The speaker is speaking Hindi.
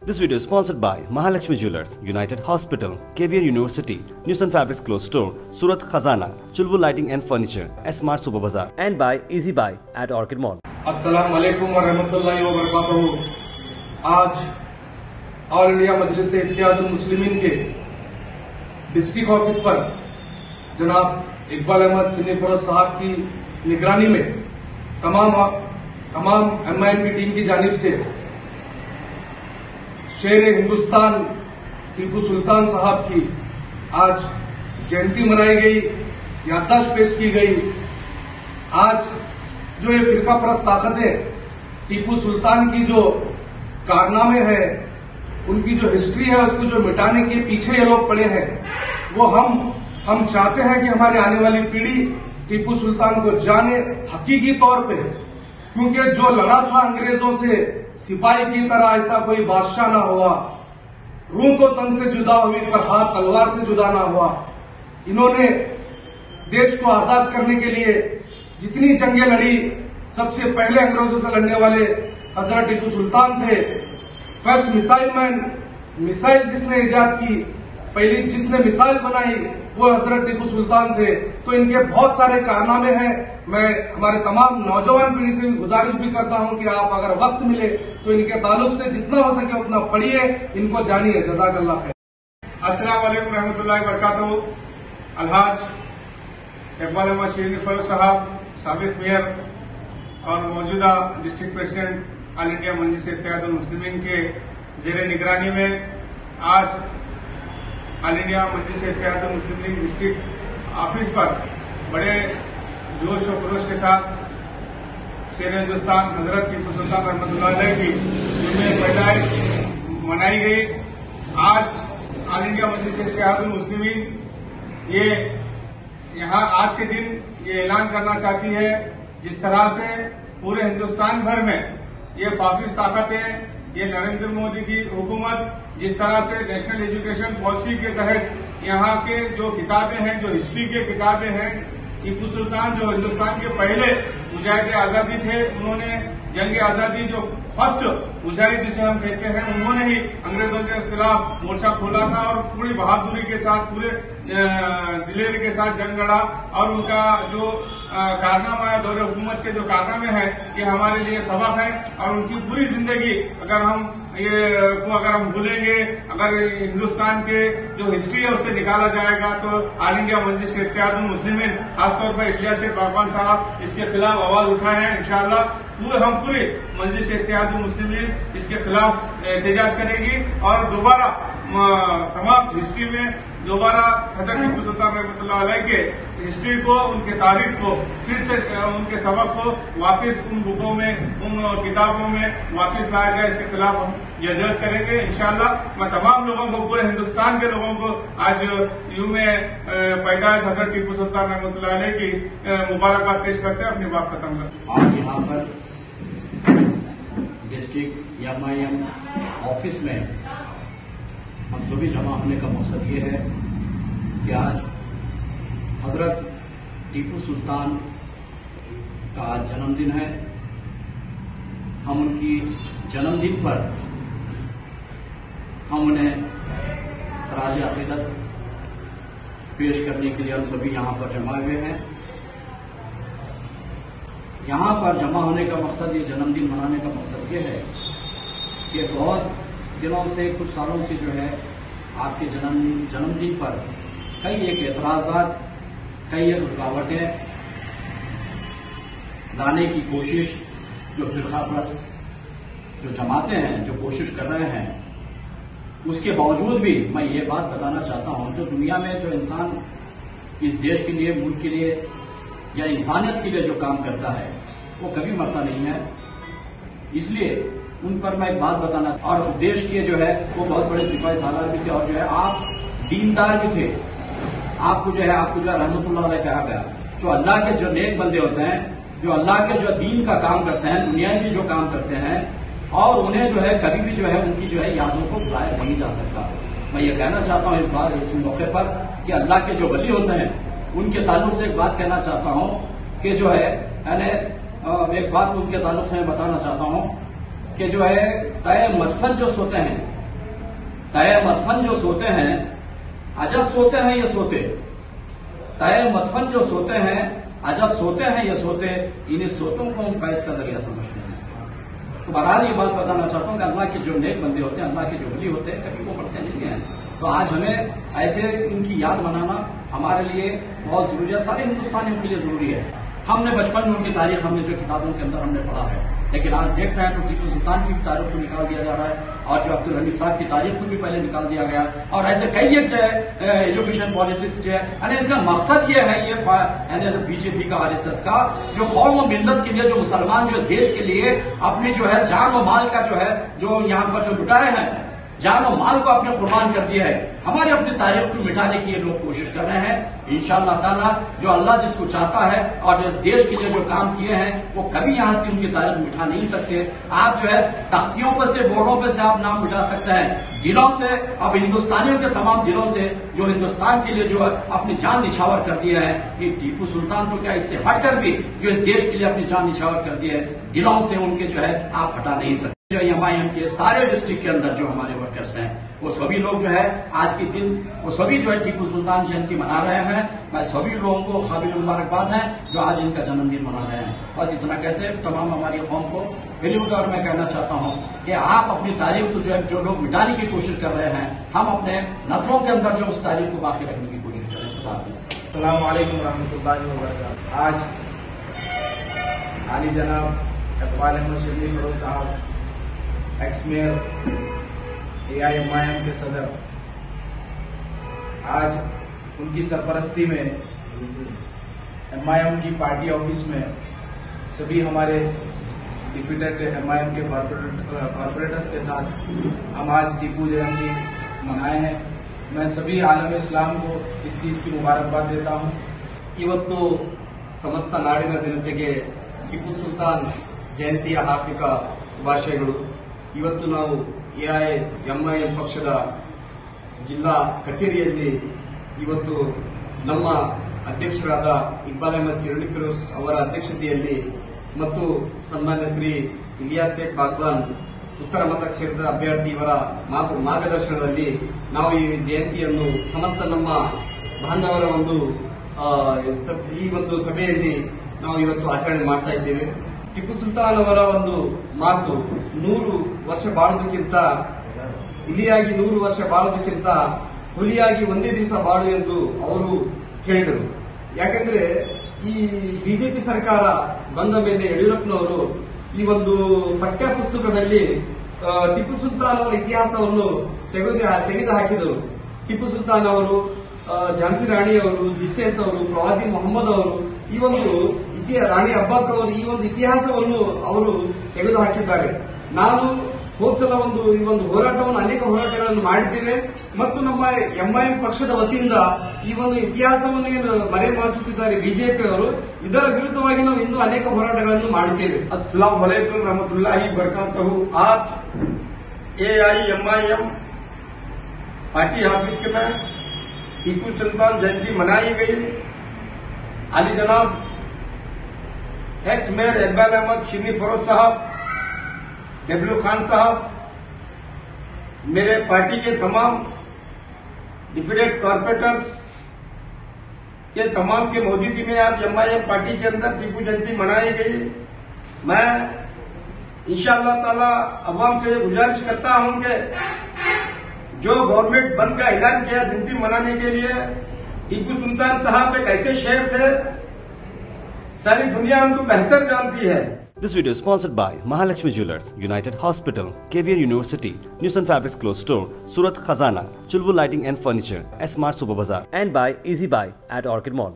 This video is sponsored by Mahalakshmi Jewelers, United Hospital, KVR University, Newson Fabrics Clothes Store, Surat Khazana, Chulbul Lighting and Furniture, S-Mart Super Bazaar, and by Easy Buy at Orchid Mall. अस्सलाम वालेकुम व रहमतुल्लाहि व बरकातहू। आज ऑल इंडिया मजलिस इत्तेहादुल मुस्लिमीन के डिस्ट्रिक्ट ऑफिस पर जनाब इकबाल अहमद सिन्नी फरोज साहब की निगरानी में तमाम MIM टीम की जानिब से शेर हिंदुस्तान टीपू सुल्तान साहब की आज जयंती मनाई गई, याददाश्त पेश की गई। आज जो ये फिरका परस्त ताकतें टीपू सुल्तान की जो कारनामे हैं, उनकी जो हिस्ट्री है, उसको जो मिटाने के पीछे ये लोग पड़े हैं, वो हम चाहते हैं कि हमारी आने वाली पीढ़ी टीपू सुल्तान को जाने हकीकी तौर पे, क्योंकि जो लड़ा था अंग्रेजों से सिपाही की तरह, ऐसा कोई बादशाह ना हुआ। रूह तो तन से जुदा हुई पर हाथ तलवार से जुदा ना हुआ। इन्होंने देश को आजाद करने के लिए जितनी जंगें लड़ी, सबसे पहले अंग्रेजों से लड़ने वाले हजरत टीपू सुल्तान थे। फर्स्ट मिसाइल मैन, मिसाइल जिसने इजाद की, पहली जिसने मिसाइल बनाई, वो हजरत टीपू सुल्तान थे। तो इनके बहुत सारे कारनामे हैं। मैं हमारे तमाम नौजवान पीढ़ी से भी गुजारिश भी करता हूं कि आप अगर वक्त मिले तो इनके ताल्लुक से जितना हो सके उतना पढ़िए, इनको जानिए। जज़ाकल्लाह खैर। अस्सलाम वालेकुम रहमतुल्लाहि व बरकातहू। अलहाज इकबाल अहमद सिन्नी फरोज साहब, साबिक मेयर और मौजूदा डिस्ट्रिक्ट प्रेसिडेंट ऑल इंडिया मजलिस इत्तेहादुल मुस्लिमीन के जेर निगरानी में आज ऑल इंडिया मजलिस इत्तेहादुल मुस्लिमीन डिस्ट्रिक्ट ऑफिस पर बड़े जोश और खरोश के साथ शेर हिंदुस्तान हजरत टीपू सुल्तान रहमतुल्लाह अलैह की यौम पैदाइश मनाई गई। आज ऑल इंडिया मजलिस इत्तेहादुल मुस्लिमीन ये यहाँ आज के दिन ये ऐलान करना चाहती है, जिस तरह से पूरे हिंदुस्तान भर में ये फासिस्ट ताकतें, ये नरेंद्र मोदी की हुकूमत जिस तरह से नेशनल एजुकेशन पॉलिसी के तहत यहाँ के जो किताबें हैं, जो हिस्ट्री के किताबें हैं, टीपू सुल्तान जो हिंदुस्तान के पहले मुजाहिद आजादी थे, उन्होंने जंग आजादी जो फर्स्ट मुजाहिद जिसे हम कहते हैं, उन्होंने ही अंग्रेजों के खिलाफ मोर्चा खोला था और पूरी बहादुरी के साथ, पूरे दिलेरी के साथ जंग लड़ा। और उनका जो कारनामा है, दौरे हुकूमत के जो कारनामे हैं, ये हमारे लिए सबक है। और उनकी पूरी जिंदगी अगर हम भूलेंगे, अगर हिंदुस्तान के जो हिस्ट्री है उससे निकाला जाएगा, तो ऑल इंडिया मजलिस इत्तेहादुल मुस्लिमीन खासतौर पर इलियास बागवान साहब इसके खिलाफ आवाज उठाए हैं। इंशाअल्लाह हम पूरे मजलिस इत्तेहादुल मुस्लिमीन इसके खिलाफ एहतजाज करेगी और दोबारा तमाम हिस्ट्री में दोबारा हजरत टीपू सुल्तान रहमतुल्लाह अलैह के हिस्ट्री को, उनके तारीख को फिर से, उनके सबक को वापस उन बुकों में, उन किताबों में वापस लाया जाए। इसके खिलाफ हम जद्दोजहद करेंगे इंशाअल्लाह। मैं तमाम लोगों को, पूरे हिंदुस्तान के लोगों को आज यूम पैदाइश हजरत टीपू सुल्तान रहमतुल्लाह अलैह की मुबारकबाद पेश करते हैं, अपनी बात खत्म करते हैं। आज यहाँ पर डिस्ट्रिक्ट MIM ऑफिस में हम सभी जमा होने का मकसद ये है कि आज हजरत टीपू सुल्तान का आज जन्मदिन है। हम उनकी जन्मदिन पर हम उन्हें खराज अकीदत पेश करने के लिए हम सभी यहाँ पर जमा हुए हैं। यहाँ पर जमा होने का मकसद, ये जन्मदिन मनाने का मकसद ये है कि बहुत दिनों से, कुछ सालों से जो है आपके जन्मदिन पर कई एक एतराज़ात, कई एक रुकावटें लाने की कोशिश जो फिरका परस्त जो जमाते हैं, जो कोशिश कर रहे हैं, उसके बावजूद भी मैं ये बात बताना चाहता हूं, जो दुनिया में जो इंसान इस देश के लिए, मुल्क के लिए या इंसानियत के लिए जो काम करता है, वो कभी मरता नहीं है। इसलिए उन पर मैं एक बात बताना, और देश के जो है वो बहुत बड़े सिपाही सालार भी थे, और जो है आप दीनदार भी थे। आपको जो है रहमतुल्लाह अलैह कहा गया। जो अल्लाह के जो नेक बंदे होते हैं, जो अल्लाह के जो दीन का काम करते हैं, दुनिया में जो काम करते हैं, और उन्हें जो है कभी भी जो है उनकी जो है यादों को भुलाया नहीं जा सकता। मैं ये कहना चाहता हूँ इस मौके पर कि अल्लाह के जो वली होते हैं, उनके ताल्लुक से एक बात कहना चाहता हूँ कि जो है एक बात उनके ताल्लुक से मैं बताना चाहता हूँ कि जो है तय मजहब जो सोते हैं, तय मतफन जो सोते हैं, अजब सोते हैं ये सोते। तय मतफन जो सोते हैं, अजब सोते हैं ये सोते। इन्हीं सोतों को हम फैज का दरिया समझते हैं। तो बहरहाल ये बात बताना चाहता हूं कि अल्लाह के जो नेक बंदे होते हैं, अल्लाह के जो वली होते हैं, कभी वो पढ़ते नहीं हैं। तो आज हमें ऐसे इनकी याद मनाना हमारे लिए बहुत जरूरी है, सारे हिंदुस्तानियों के लिए जरूरी है। हमने बचपन में उनकी तारीख हमने जो किताबों के अंदर हमने पढ़ा है, लेकिन आज देख रहे हैं तो टीपू सुल्तान की तारीख को निकाल दिया जा रहा है और जो अब्दुल हमीद साहब की तारीख को भी पहले निकाल दिया गया। और ऐसे कई एक जो है एजुकेशन पॉलिसीज जो है, यानी इसका मकसद ये है, ये बीजेपी का आरएसएस का जो कौम मिल्लत के लिए, जो मुसलमान जो देश के लिए अपनी जो है जान और माल का जो है, जो यहाँ पर जो लुटाए हैं, जान और माल को आपने कुर्बान कर दिया है। हमारे अपनी तारीख को मिटाने की ये लोग कोशिश कर रहे हैं। इंशाअल्लाह ताला जो अल्लाह जिसको चाहता है और इस देश के लिए जो काम किए हैं, वो कभी यहां से उनकी तारीख मिटा नहीं सकते। आप जो है तख्तियों पर से, बोर्डों पर से आप नाम मिटा सकते हैं, दिलों से, अब हिंदुस्तानियों के तमाम दिलों से जो हिंदुस्तान के लिए जो अपनी जान निछावर कर दिया है, ये टीपू सुल्तान तो क्या, इससे हटकर भी जो इस देश के लिए अपनी जान निछावर कर दिया है, दिलों से उनके जो है आप हटा नहीं सकते। जो MIM के सारे डिस्ट्रिक्ट के अंदर जो हमारे वर्कर्स हैं, वो सभी लोग जो है आज के दिन वो सभी जो है टीपू सुल्तान जयंती मना रहे हैं। मैं सभी लोगों को काबिल मुबारकबाद है जो आज इनका जन्मदिन मना रहे हैं। बस इतना कहते हैं तमाम हमारी कौम को। पहली बार मैं कहना चाहता हूं कि आप अपनी तारीख को जो है, जो लोग मिटाने की कोशिश कर रहे हैं, हम अपने नस्लों के अंदर जो उस तारीख को बाकी रखने की कोशिश करें। अस्सलाम वालेकुम रहमतुल्लाहि व बरकातहू। आज आली जनाब इकबाल अहमद शर्ली फरोज साहब, एक्स मेयर AIMIM के सदर, आज उनकी सरपरस्ती में MIM की पार्टी ऑफिस में सभी हमारे डिफीटेड MIM के कॉर्पोरेटर्स के साथ हम आज टीपू जयंती मनाए हैं। मैं सभी आलम इस्लाम को इस चीज की मुबारकबाद देता हूं। ಇವತ್ತು ಸಮಸ್ತ ನಾಡಿನ ಜನತೆಗೆ ಟಿಪ್ಪು ಸುಲ್ತಾನ್ ಜಯಂತಿಯ ಹಾರ್ದಿಕ ಶುಭಾಶಯಗಳು। ಇವತ್ತು ನಾವು AIMIM ಪಕ್ಷದ ಜಿಲ್ಲಾ ಕಚೇರಿಯಲ್ಲಿ ಇವತ್ತು ನಮ್ಮ ಅಧ್ಯಕ್ಷರಾದ ಇಕ್ಬಾಲ್ ಅಹಮದ್ ಶಿರ್ನಿ ಫಿರೋಜ್ ಅವರ ಅಧ್ಯಕ್ಷತೆಯಲ್ಲಿ ಮತ್ತು ಸನ್ಮಾನ್ಯ ಶ್ರೀ ಇಲಿಯಾಸ್ ಶೇಖ್ ಬಾಗ್ವಾನ್ ಉತ್ತರ ಮತಕ್ಷೇತ್ರದ ಅಭ್ಯರ್ಥಿ ಇವರ ಮಾರ್ಗದರ್ಶನದಲ್ಲಿ ನಾವು ಈ ಜಯಂತಿಯನ್ನು ಸಮಸ್ತ ನಮ್ಮ ಬಾಂಧವರ ಈ ಒಂದು ಸಭೆಯಲ್ಲಿ ನಾವು ಇವತ್ತು ಆಚರಣೆ ಮಾಡ್ತಾ ಇದ್ದೇವೆ। ಟಿಪ್ಪು ಸುಲ್ತಾನ್ ಅವರ ಒಂದು ಮಾತು, 100 ವರ್ಷ ಬಾಳುವುದಕ್ಕಿಂತ, ಇಲಿಯಾಗಿ 100 ವರ್ಷ ಬಾಳುವುದಕ್ಕಿಂತ ಹುಲಿಯಾಗಿ ಒಂದೇ ದಿವಸ ಬಾಳು ಎಂದು ಅವರು ಹೇಳಿದರು। ಯಾಕಂದ್ರೆ ಈ ಬಿಜೆಪಿ ಸರ್ಕಾರ ಬಂದ ಮೇಲೆ ಯಡಿಯೂರಪ್ಪನವರು ಈ ಒಂದು ಪಠ್ಯ ಪುಸ್ತಕದಲ್ಲಿ ಟಿಪ್ಪು ಸುಲ್ತಾನ್ ಅವರ ಇತಿಹಾಸವನ್ನು ತೆಗೆದು ಹಾಕಿದರು। ಟಿಪ್ಪು ಸುಲ್ತಾನ್ ಅವರು, ಝಾನ್ಸಿ ರಾಣಿ ಅವರು, ಜಿಸೇಸ್ ಅವರು, ಪ್ರವಾದಿ ಮೊಹಮ್ಮದ್ ಅವರು, ಈ ಒಂದು ರಾಣಿ ಅಬ್ಬಾಕ್ ಅವರು, ಈ ಒಂದು ಇತಿಹಾಸವನ್ನು ಅವರು ತೆಗೆದು ಹಾಕಿದ್ದಾರೆ। ನಾನು ಹೋದ್ಸಲ ಈ ಒಂದು ಹೋರಾಟವನ್ನು, ಅನೇಕ ಹೋರಾಟಗಳನ್ನು ಮಾಡಿದ್ದೇವೆ ಮತ್ತು ನಮ್ಮ MIM ಪಕ್ಷದ ವತಿಯಿಂದ ಈ ಒಂದು ಇತಿಹಾಸವನ್ನು ಏನು ಮರೆಮಾಚುತ್ತಿದ್ದಾರೆ ಬಿಜೆಪಿ ಅವರು, ಇದರ ವಿರುದ್ಧವಾಗಿ ನಾವು ಇನ್ನೂ ಅನೇಕ ಹೋರಾಟಗಳನ್ನು ಮಾಡಿದ್ದೇವೆ। अस्सलाम वालेकुम रहमतुल्लाहि बरकातहू। आज AIMIM पार्टी ऑफिस के में टीपू सुल्तान जयंती मनाई गई। आली जनाब एक्स मेयर इकबाल अहमद शिर्नी फरोज साहब, डब्ल्यू खान साहब, मेरे पार्टी के तमाम डिफिडेड कॉर्पोरेटर्स के तमाम के मौजूदगी में आज MIM पार्टी के अंदर टीपू जयंती मनाई गई। मैं इंशाअल्लाह ताला अवाम से गुजारिश करता हूं कि जो गवर्नमेंट बंद का ऐलान किया जयंती मनाने के लिए, टीपू सुल्तान साहब एक ऐसे शेर थे, सारी दुनिया उनको बेहतर जानती है। This video is sponsored by Mahalakshmi Jewelers, United Hospital, KVN University, News and Fabrics Clothes Store, Surat Khazana, Chulbul Lighting and Furniture, S Mart Super Bazaar, and by Easy Buy at Orchid Mall.